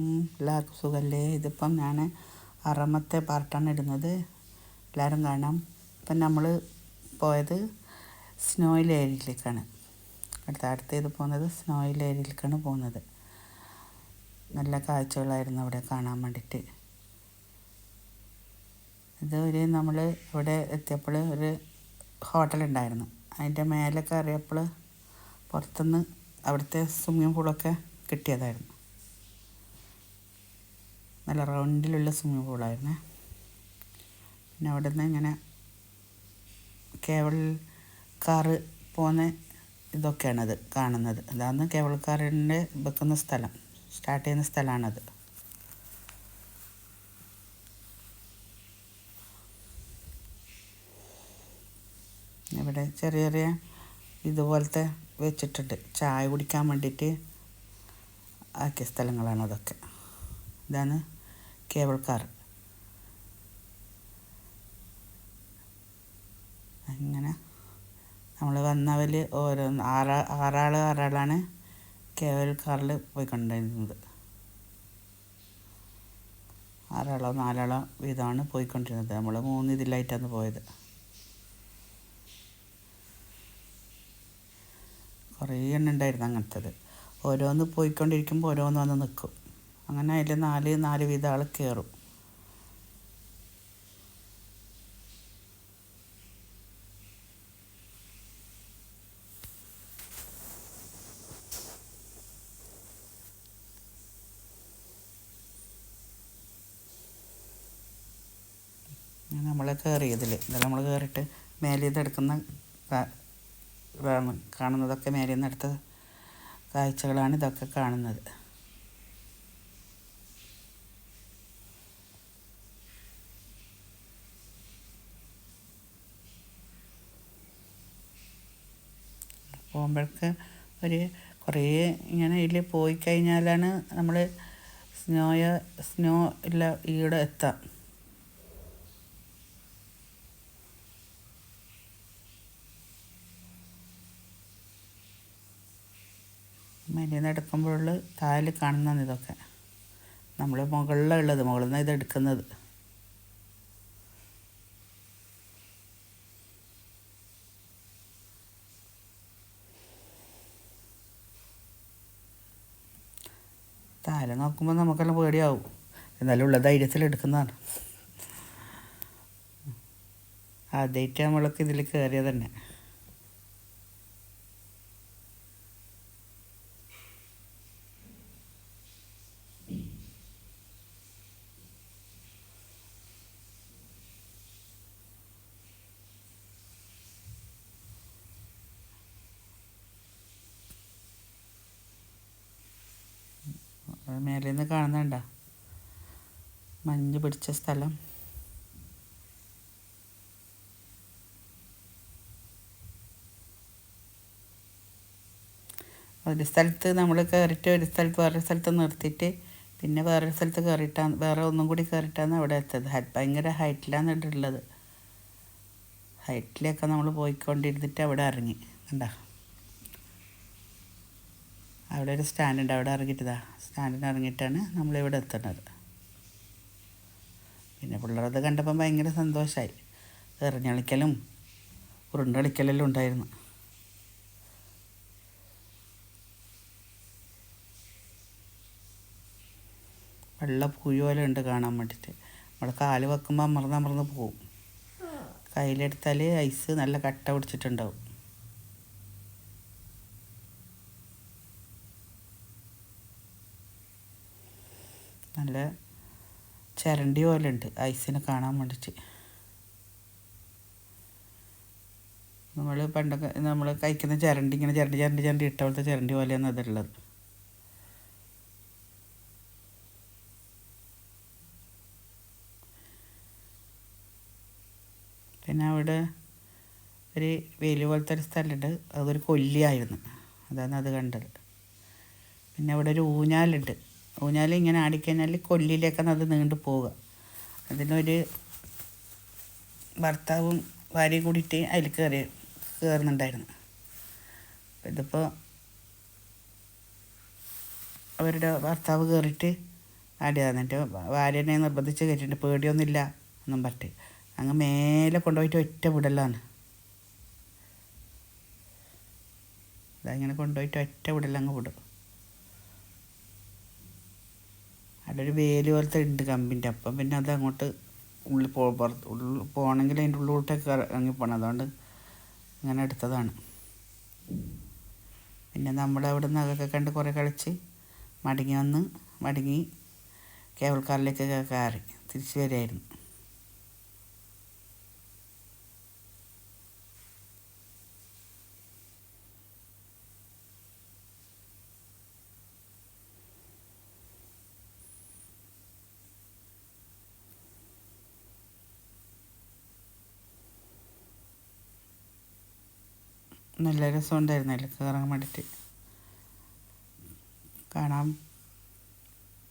എല്ലാവർക്കും സുഖമല്ലേ? ഇതിപ്പം ഞാൻ അറമത്തെ പാർട്ടാണ് ഇടുന്നത്. എല്ലാവരും കാണാം. ഇപ്പം നമ്മൾ പോയത് സ്നോയിൽ ഏരിയയിലേക്കാണ്. അടുത്ത് പോകുന്നത് സ്നോയിൽ ഏരിയയിലേക്കാണ് പോകുന്നത്. നല്ല കാഴ്ചകളായിരുന്നു അവിടെ കാണാൻ വേണ്ടിയിട്ട്. നമ്മൾ ഇവിടെ എത്തിയപ്പോൾ ഒരു ഹോട്ടലുണ്ടായിരുന്നു. അതിൻ്റെ മേലെ കയറിയപ്പോൾ പുറത്തുനിന്ന് അവിടുത്തെ സ്വിമ്മിംഗ് പൂളൊക്കെ കിട്ടിയതായിരുന്നു. നല്ല റൗണ്ടിലുള്ള സ്വിമ്മിംഗ് പൂളായിരുന്നേ. പിന്നെ അവിടെ നിന്ന് ഇങ്ങനെ കേബിൾ കാറ് പോകുന്ന ഇതൊക്കെയാണത് കാണുന്നത്. അതാണ് കേബിൾ കാറിൻ്റെ വെക്കുന്ന സ്ഥലം, സ്റ്റാർട്ട് ചെയ്യുന്ന സ്ഥലമാണത്. ഇവിടെ ചെറിയ ചെറിയ ഇതുപോലത്തെ വെച്ചിട്ടുണ്ട്, ചായ കുടിക്കാൻ വേണ്ടിയിട്ട് ആക്കിയ സ്ഥലങ്ങളാണ് അതൊക്കെ. ഇതാണ് കേബിൾ കാർ. അങ്ങനെ നമ്മൾ വന്നവർ ആറാളാണ് കേബിൾ കാറിൽ പോയിക്കൊണ്ടിരുന്നത്. 6 4 വീതമാണ് പോയിക്കൊണ്ടിരുന്നത്. നമ്മൾ 3 ഇതിലായിട്ടാണ് പോയത്. കുറേ എണ്ണം ഉണ്ടായിരുന്നു അങ്ങനത്തത്. ഓരോന്ന് പോയിക്കൊണ്ടിരിക്കുമ്പോൾ ഓരോന്ന് വന്ന് നിൽക്കും. അങ്ങനെ അതിൽ 4 വീതം ആൾ കയറും. നമ്മൾ കയറിയതിൽ നമ്മൾ കയറിയിട്ട് മേലെ നിന്ന് എടുക്കുന്ന കാണുന്നതൊക്കെ മേലെ നിന്ന് എടുത്ത കാഴ്ചകളാണ് ഇതൊക്കെ കാണുന്നത്. പോകുമ്പോഴേക്ക് കുറേ ഇങ്ങനെ ഇതിൽ പോയി കഴിഞ്ഞാലാണ് നമ്മൾ സ്നോ ഇല്ല ഈടെ എത്താം. മേലെ നിന്ന് എടുക്കുമ്പോഴുള്ള താഴെ കാണുന്നതാണ് ഇതൊക്കെ. നമ്മൾ മുകളിൽ നിന്ന് ഇത് എടുക്കുന്നത്. താഴെ നോക്കുമ്പോൾ നമുക്കെല്ലാം പേടിയാവും. എന്നാലും ഉള്ള ധൈര്യത്തിൽ എടുക്കുന്നതാണ്. ആദ്യമായിട്ട് നമ്മളൊക്കെ ഇതിൽ കയറിയത് തന്നെ. മേലെ നിന്ന് കാണുന്നുണ്ട മഞ്ഞ് പിടിച്ച സ്ഥലം. ഒരു സ്ഥലത്ത് നമ്മൾ കയറിയിട്ട് ഒരു സ്ഥലത്ത് വേറൊരു സ്ഥലത്ത് നിർത്തിയിട്ട് പിന്നെ വേറൊരു സ്ഥലത്ത് കയറിയിട്ടാണ് വേറെ ഒന്നും കൂടി കയറിയിട്ടാണ് അവിടെ എത്തത്. ഭയങ്കര ഹൈറ്റിലാണ് ഇട്ടുള്ളത്. ഹൈറ്റിലൊക്കെ നമ്മൾ പോയിക്കൊണ്ടിരുന്നിട്ട് അവിടെ ഇറങ്ങി. കണ്ടോ, അവിടെ ഒരു സ്റ്റാൻഡുണ്ട്. അവിടെ ഇറങ്ങിയിട്ടതാ സ്റ്റാൻഡിന് ഇറങ്ങിയിട്ടാണ് നമ്മളിവിടെ എത്തുന്നത്. പിന്നെ പിള്ളേരത് കണ്ടപ്പം ഭയങ്കര സന്തോഷമായി. എറിഞ്ഞളിക്കലും ഉരുണ്ടളിക്കലെല്ലാം ഉണ്ടായിരുന്നു. വെള്ള പുഴു പോലെ ഉണ്ട് കാണാൻ വേണ്ടിയിട്ട്. നമ്മൾ കാല് വെക്കുമ്പോൾ അമർന്ന് പോവും. കയ്യിലെടുത്താൽ ഐസ് നല്ല കട്ട പിടിച്ചിട്ടുണ്ടാവും. നല്ല ചിരണ്ടി പോലെ ഉണ്ട് ഐസിനെ കാണാൻ വേണ്ടിയിട്ട്. നമ്മൾ കഴിക്കുന്ന ചിരണ്ടി ഇങ്ങനെ ചിരണ്ടി ഇട്ട പോലത്തെ ചിരണ്ടി പോലെയാണ് അതുള്ളത്. പിന്നെ അവിടെ ഒരു വേലി പോലത്തെ ഒരു സ്ഥലമുണ്ട്. അതൊരു കൊല്ലിയായിരുന്നു. അതാണ് അത് കണ്ടത്. പിന്നെ അവിടെ ഒരു ഊഞ്ഞാലുണ്ട്. ഊഞ്ഞാൽ ഇങ്ങനെ ആടിക്കഴിഞ്ഞാൽ കൊല്ലിയിലേക്കാണ് അത് നീണ്ടു പോവുക. അതിനൊരു ഭർത്താവും ഭാര്യയും കൂടിയിട്ട് അതിൽ കയറുന്നുണ്ടായിരുന്നു. ഇതിപ്പോൾ അവരുടെ ഭർത്താവ് കയറിയിട്ട് ആടി എന്നിട്ട് ഭാര്യനെ നിർബന്ധിച്ച് കയറ്റിയിട്ട് പേടിയൊന്നുമില്ല എന്നും പറഞ്ഞിട്ട് അങ്ങ് മേലെ കൊണ്ടുപോയിട്ട് ഒറ്റ വിടലാണ്. അതങ്ങനെ കൊണ്ടുപോയിട്ട് ഒറ്റ വിടലങ്ങ് വിടും. അവിടെ ഒരു വേലി പോലത്തെ ഉണ്ട് കമ്പിൻ്റെ, അപ്പം പിന്നെ അത് അങ്ങോട്ട് ഉള്ളിൽ പോകണമെങ്കിൽ അതിൻ്റെ ഉള്ളിലോട്ടൊക്കെ ഇറങ്ങി പോകണം. അതുകൊണ്ട് അങ്ങനെ എടുത്തതാണ്. പിന്നെ നമ്മളവിടെ നിന്ന് അതൊക്കെ കണ്ട് കുറേ കളിച്ച് മടങ്ങി കേബിൾ കാറിലേക്കൊക്കെ കയറി തിരിച്ച് വരികയായിരുന്നു. നല്ല രസമുണ്ടായിരുന്നു അതിൽ കയറാൻ വേണ്ടിയിട്ട്.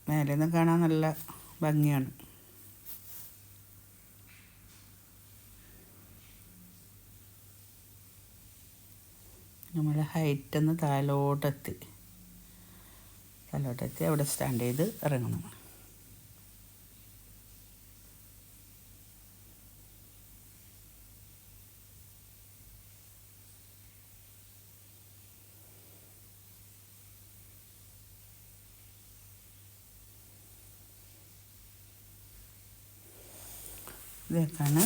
മേലെ നിന്ന് കാണാൻ നല്ല ഭംഗിയാണ്. നമ്മൾ ഹൈറ്റിൽ താഴോട്ടെത്തി അവിടെ സ്റ്റാൻഡ് ചെയ്ത് ഇറങ്ങണം. ഇതൊക്കെയാണ്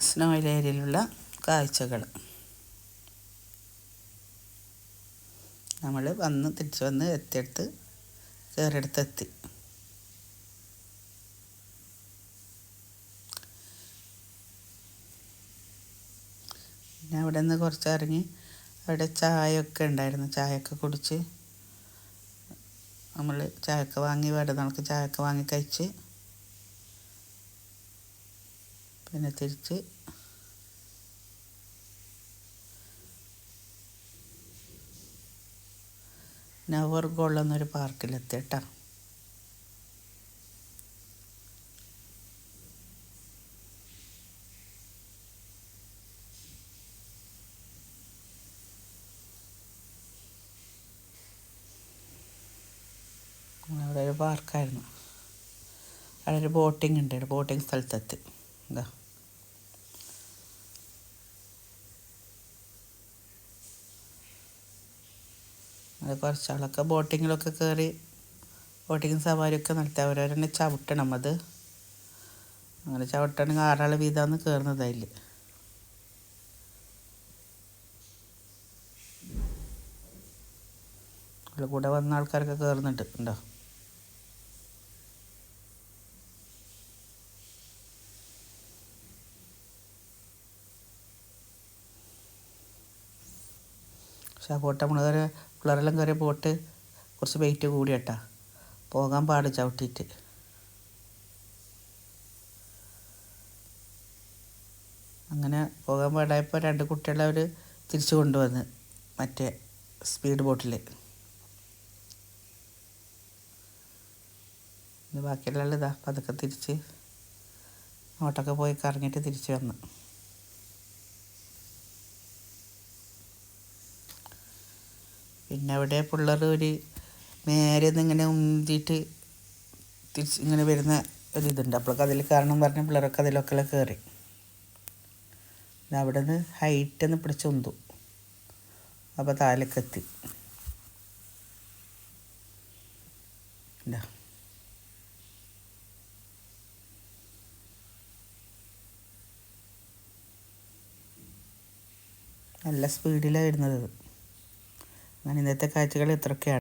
സ്നോ ഏരിയയിലുള്ള കാഴ്ചകൾ. നമ്മൾ തിരിച്ച് വന്ന് എത്തിയെടുത്ത് കയറിയെടുത്തെത്തി. പിന്നെ അവിടെ നിന്ന് കുറച്ച് ഇറങ്ങി അവിടെ ചായയൊക്കെ ഉണ്ടായിരുന്നു. ചായയൊക്കെ കുടിച്ച് നമ്മൾ ചായയൊക്കെ വാങ്ങി നമുക്ക് ചായയൊക്കെ വാങ്ങി കഴിച്ച് പിന്നെ തിരിച്ച് നവർഗോൾ എന്നൊരു പാർക്കിലെത്തി കേട്ടോ. അവിടെ ഒരു പാർക്കായിരുന്നു. അവിടെ ഒരു ബോട്ടിംഗ് ഉണ്ട്. ബോട്ടിംഗ് സ്ഥലത്തെത്തി. എന്താ അത് കുറച്ചാളൊക്കെ ബോട്ടിങ്ങിലൊക്കെ കയറി ബോട്ടിങ് സവാരിയൊക്കെ നടത്തി. അവരവരെന്നെ ചവിട്ടണം. അത് അങ്ങനെ ചവിട്ടണമെങ്കിൽ 6 ആൾ വീതമാണ് കയറുന്നത്. അതിൽ കൂടെ വന്ന ആൾക്കാരൊക്കെ കയറുന്നുണ്ട്. ഉണ്ടോ? പക്ഷെ ആ ബോട്ട് നമ്മൾ പിള്ളേരെല്ലാം കയറിയ ബോട്ട് കുറച്ച് വെയിറ്റ് കൂടി കേട്ടാ, പോകാൻ പാട് ചവിട്ടിയിട്ട്. അങ്ങനെ പോകാൻ പാടായപ്പോൾ 2 കുട്ടികളെ അവർ തിരിച്ചു കൊണ്ടുവന്ന് മറ്റേ സ്പീഡ് ബോട്ടിൽ. ബാക്കിയുള്ള ഇതാ പതുക്കെ തിരിച്ച് അങ്ങോട്ടൊക്കെ പോയി കറങ്ങിയിട്ട് തിരിച്ച് വന്നു. പിന്നെ അവിടെ പിള്ളേർ ഒരു നേരെ നിന്ന് ഇങ്ങനെ ഉന്തിയിട്ട് തിരിച്ച് ഇങ്ങനെ വരുന്ന ഒരിതുണ്ട്. അപ്പോഴൊക്കെ അതിൽ കാരണം പറഞ്ഞ പിള്ളേരൊക്കെ അതിലൊക്കെ കയറി. അവിടെ നിന്ന് ഹൈറ്റെന്ന് പിടിച്ച് ഉന്തു. അപ്പോൾ താഴേക്കെത്തി. നല്ല സ്പീഡിലാണ് വരുന്നത്. അങ്ങനെ ഇന്നത്തെ കാഴ്ചകൾ ഇത്രയൊക്കെയാണ്.